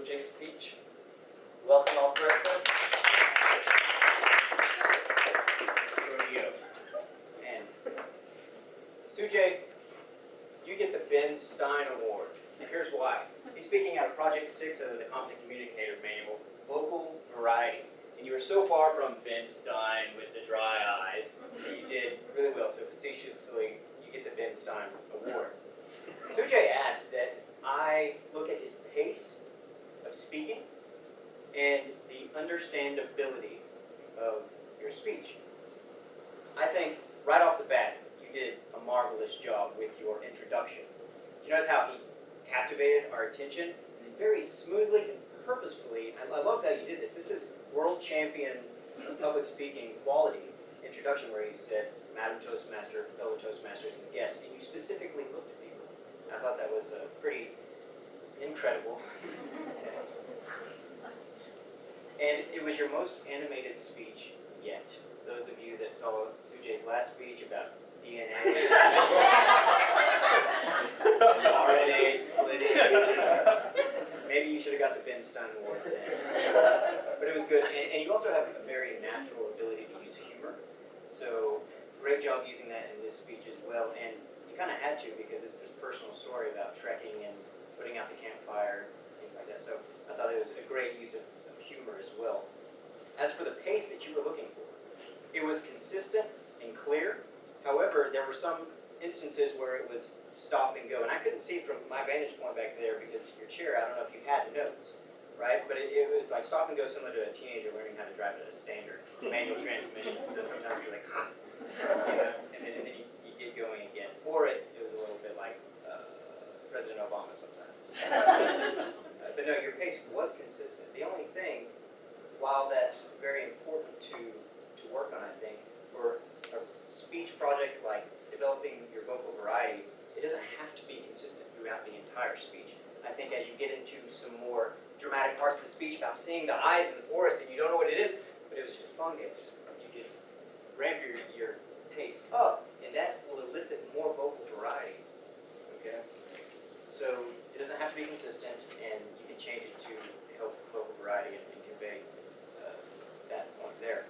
Sujay's speech. Welcome all present. And Sujay, you get the Ben Stein Award. And here's why. He's speaking out of Project 6 of the Competent Communicator Manual, Vocal Variety. And you were so far from Ben Stein with the dry eyes that you did really well. So facetiously, you get the Ben Stein Award. Sujay asked that I look at his pace of speaking and the understandability of your speech. I think right off the bat, you did a marvelous job with your introduction. Did you notice how he captivated our attention? And very smoothly and purposefully, I love how you did this. This is world champion public speaking quality introduction where you said, Madam Toastmaster, fellow Toastmasters, and guests, and you specifically looked at people. I thought that was pretty incredible. And it was your most animated speech yet. Those of you that saw Sujay's last speech about DNA, RNA splitting, maybe you should have got the Ben Stein Award then. But it was good. And you also have a very natural ability to use humor. So great job using that in this speech as well. And you kind of had to because it's this personal story about trekking and putting out the campfire, things like that. So I thought it was a great use of humor as well. As for the pace that you were looking for, it was consistent and clear. However, there were some instances where it was stop and go. And I couldn't see from my vantage point back there because your chair, I don't know if you had notes, right? But it was like stop and go similar to a teenager learning how to drive a standard manual transmission. So sometimes you're like, and then you get going again. Or it was a little bit like President Obama sometimes. But no, your pace was consistent. The only thing, while that's very important to work on, I think, for a speech project like developing your vocal variety, it doesn't have to be consistent throughout the entire speech. I think as you get into some more dramatic parts of the speech about seeing the eyes in the forest and you don't know what it is, but it was just fungus, you could ramp your pace up, and that will elicit more vocal variety. Okay? So it doesn't have to be consistent, and you can change it to help vocal variety and convey that point there.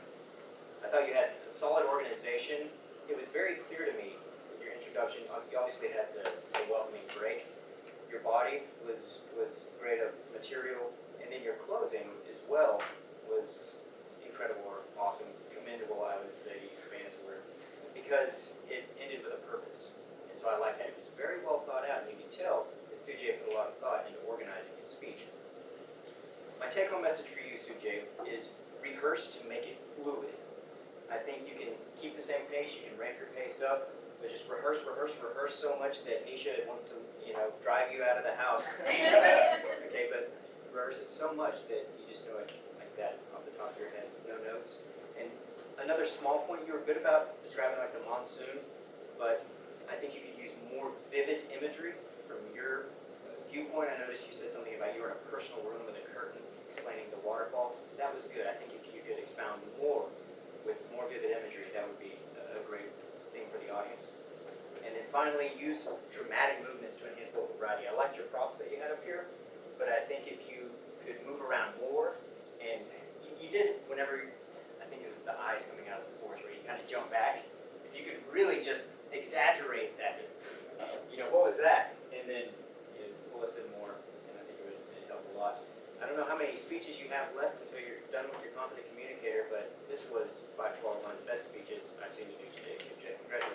I thought you had a solid organization. It was very clear to me with your introduction. You obviously had the welcoming break. Your body was great of material, and then your closing as well was incredible or awesome, commendable, I would say, to use Van's word, because it ended with a purpose. And so I like that. It was very well thought out, and you can tell that Sujay put a lot of thought into organizing his speech. My take-home message for you, Sujay, is rehearse to make it fluid. I think you can keep the same pace, you can ramp your pace up, but just rehearse so much that Nisha wants to, drive you out of the house. Okay, but rehearse it so much that you just know it like that off the top of your head, no notes. And another small point, you were good about describing like the monsoon, but I think you could use more vivid imagery from your viewpoint. I noticed you said something about you were in a personal room with a curtain explaining the waterfall. That was good. I think if you could expound more with more vivid imagery, that would be a great thing for the audience. And then finally, use dramatic movements to enhance vocal variety. I liked your props that you had up here, but I think if you could move around more, and you did whenever, I think it was the eyes coming out of the forest where you kind of jump back, if you could really just exaggerate that, just, what was that? And then pull us in more, and I think it'd help a lot. I don't know how many speeches you have left until you're done with your Competent Communicator, but this was by far one of the best speeches I've seen you do today, Sujay. Congratulations.